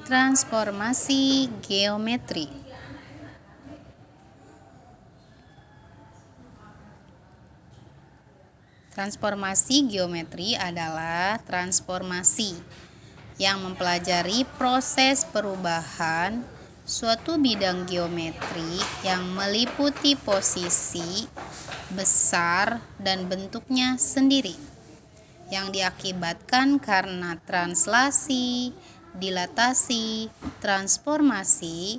Transformasi geometri. Transformasi geometri adalah transformasi yang mempelajari proses perubahan suatu bidang geometri yang meliputi posisi, besar, dan bentuknya sendiri, yang diakibatkan karena translasi, dilatasi, transformasi,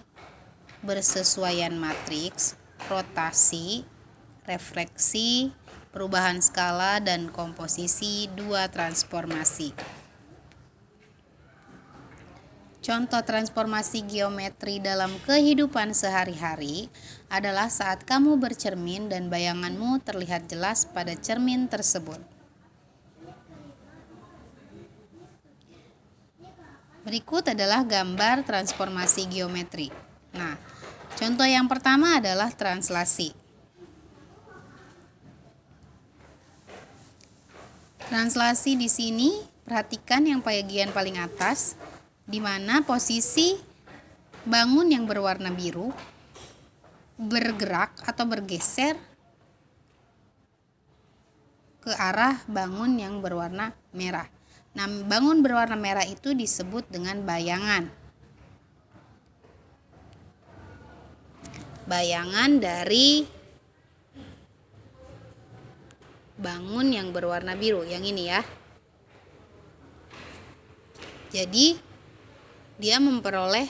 bersesuaian matriks, rotasi, refleksi, perubahan skala, dan komposisi dua transformasi. Contoh transformasi geometri dalam kehidupan sehari-hari adalah saat kamu bercermin dan bayanganmu terlihat jelas pada cermin tersebut. Berikut adalah gambar transformasi geometri. Nah, contoh yang pertama adalah translasi. Translasi di sini, perhatikan yang bagian paling atas, di mana posisi bangun yang berwarna biru bergerak atau bergeser ke arah bangun yang berwarna merah. Nah, bangun berwarna merah itu disebut dengan bayangan. Bayangan dari bangun yang berwarna biru, yang ini ya. Jadi dia memperoleh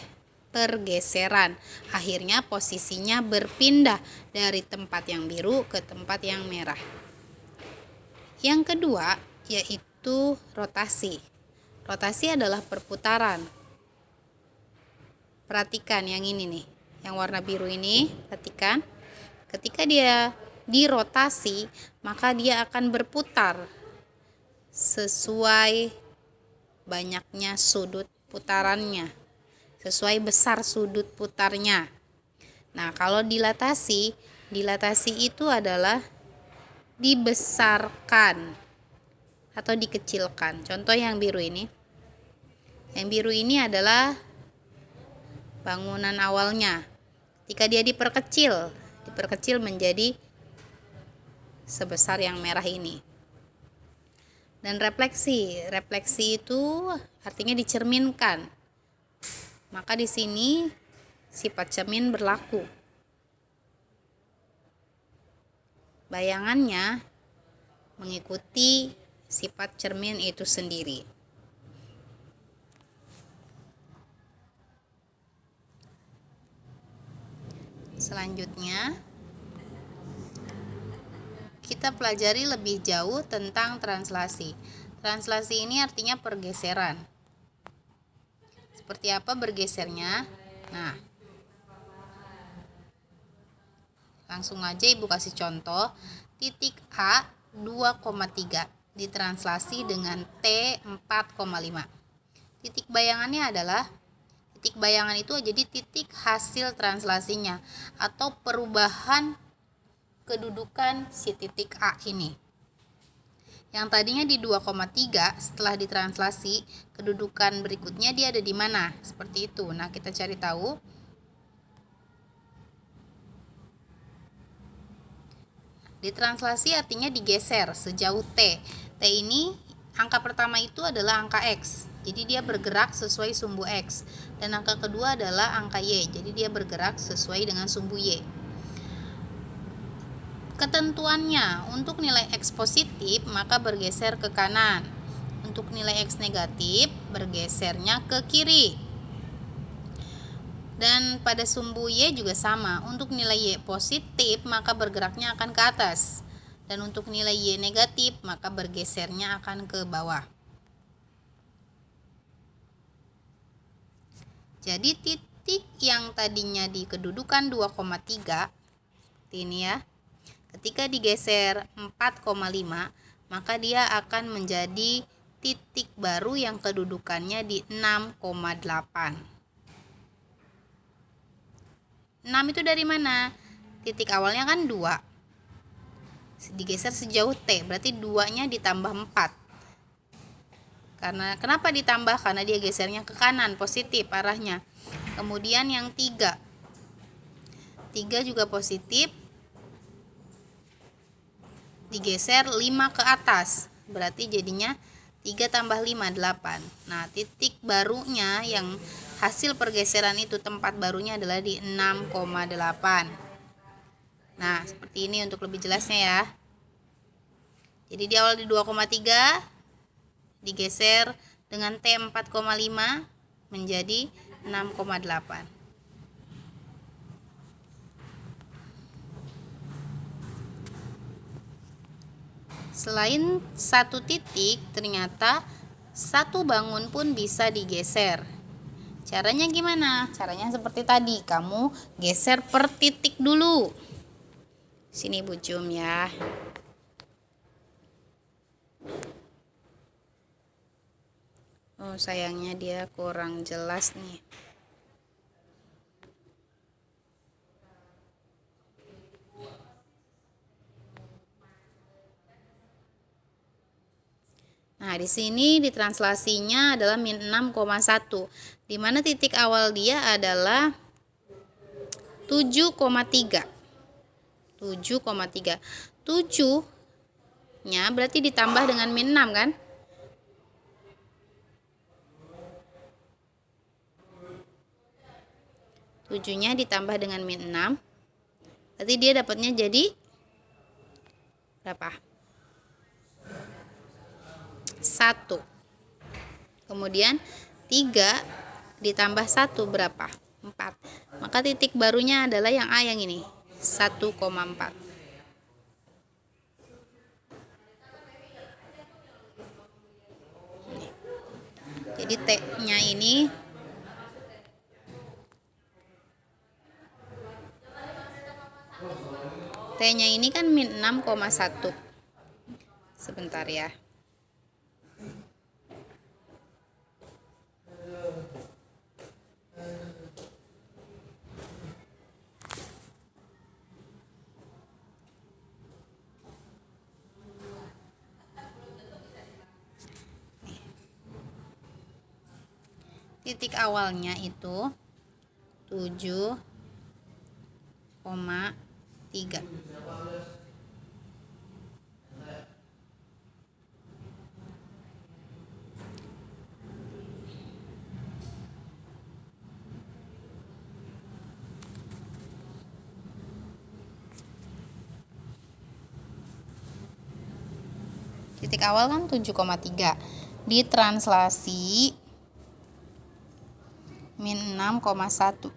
pergeseran. Akhirnya posisinya berpindah dari tempat yang biru ke tempat yang merah. Yang kedua yaitu rotasi. Rotasi adalah perputaran. Perhatikan yang ini nih, yang warna biru ini, perhatikan. Ketika dia dirotasi, maka dia akan berputar sesuai banyaknya sudut putarannya, sesuai besar sudut putarnya. Nah, kalau dilatasi itu adalah dibesarkan atau dikecilkan. Contoh yang biru ini. Yang biru ini adalah bangunan awalnya. Ketika dia diperkecil menjadi sebesar yang merah ini. Dan refleksi itu artinya dicerminkan. Maka di sini sifat cermin berlaku. Bayangannya mengikuti sifat cermin itu sendiri. Selanjutnya, kita pelajari lebih jauh tentang translasi. Translasi ini artinya pergeseran. Seperti apa bergesernya? Nah, langsung aja Ibu kasih contoh. Titik A 2,3 ditranslasi dengan T 4,5. Titik bayangannya adalah, titik bayangan itu jadi titik hasil translasinya atau perubahan kedudukan si titik A ini. Yang tadinya di 2,3, setelah ditranslasi, kedudukan berikutnya dia ada di mana? Seperti itu. Nah, kita cari tahu. Ditranslasi artinya digeser sejauh T. T ini, angka pertama itu adalah angka X. Jadi dia bergerak sesuai sumbu X. Dan angka kedua adalah angka Y. Jadi dia bergerak sesuai dengan sumbu Y. Ketentuannya, untuk nilai X positif maka bergeser ke kanan. Untuk nilai X negatif bergesernya ke kiri. Dan pada sumbu Y juga sama. Untuk nilai Y positif maka bergeraknya akan ke atas. Dan untuk nilai Y negatif maka bergesernya akan ke bawah. Jadi titik yang tadinya di kedudukan 2,3 seperti ini ya. Ketika digeser 4,5, maka dia akan menjadi titik baru yang kedudukannya di 6,8. 6 itu dari mana? Titik awalnya kan 2. Digeser sejauh T, berarti 2-nya ditambah 4. Karena kenapa ditambah? Karena dia gesernya ke kanan, positif arahnya. Kemudian yang 3 juga positif, digeser 5 ke atas, berarti jadinya 3 tambah 5, 8. Nah, titik barunya yang hasil pergeseran itu, tempat barunya adalah di 6,8. Nah, seperti ini untuk lebih jelasnya ya. Jadi di awal di 2,3, digeser dengan T 4,5 menjadi 6,8. Selain satu titik, ternyata satu bangun pun bisa digeser. Caranya gimana? Caranya seperti tadi, kamu geser per titik dulu. Sini Bu Cum ya. Oh, sayangnya dia kurang jelas nih. Nah, di sini ditranslasinya adalah min 6,1. Di mana titik awal dia adalah 7,3. 7,3. 7-nya berarti ditambah dengan min 6 kan? Tujuhnya ditambah dengan min 6. Berarti dia dapatnya jadi berapa? 1. Kemudian 3 ditambah 1 berapa? 4. Maka titik barunya adalah yang A yang ini, 1,4. Jadi T-nya ini kan min 6,1. Sebentar ya. Titik awalnya itu 7,3. Titik awal kan 7,3. Ditranslasi min 6,1.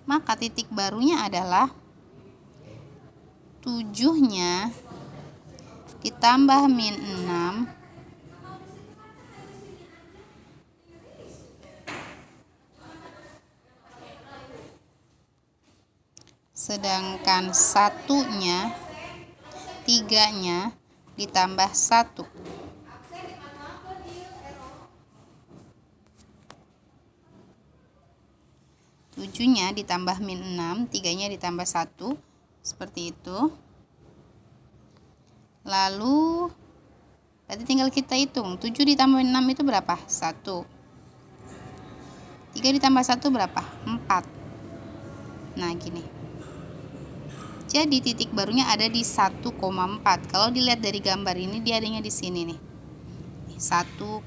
Maka titik barunya adalah 7-nya ditambah min 6 sedangkan 1-nya 3-nya ditambah 1. 7-nya ditambah min 6, 3-nya ditambah 1, seperti itu. Lalu berarti tinggal kita hitung, 7 ditambah 6 itu berapa? 1. 3 ditambah 1 berapa? 4. Nah, gini. Jadi titik barunya ada di 1,4. Kalau dilihat dari gambar ini, dia adanya di sini nih. 1,4.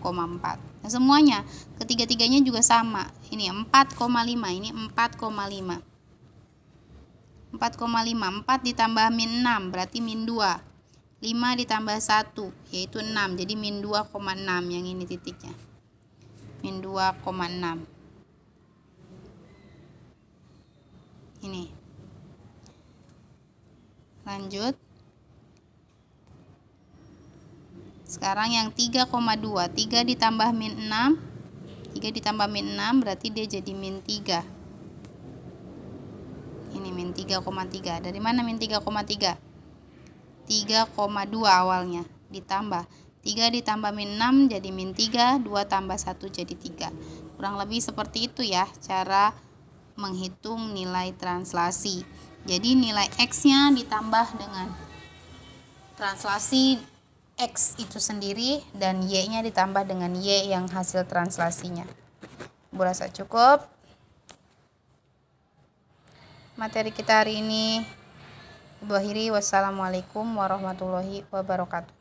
Nah, semuanya ketiga-tiganya juga sama. Ini 4,5, ini 4,5. 4,5, 4 ditambah min 6 berarti min 2. 5 ditambah 1 yaitu 6. Jadi min 2,6 yang ini titiknya. Min 2,6. Ini. Lanjut. Sekarang yang 3,2. 3 ditambah min 6. 3 ditambah min 6 berarti dia jadi min 3. Ini min 3,3. Dari mana min 3,3? 3,2 awalnya ditambah 3 ditambah min 6 jadi min 3, 2 tambah 1 jadi 3. Kurang lebih seperti itu ya cara menghitung nilai translasi. Jadi nilai X-nya ditambah dengan translasi X itu sendiri dan Y-nya ditambah dengan Y yang hasil translasinya. Bu rasa cukup. Materi kita hari ini. Ibu akhiri, wassalamualaikum warahmatullahi wabarakatuh.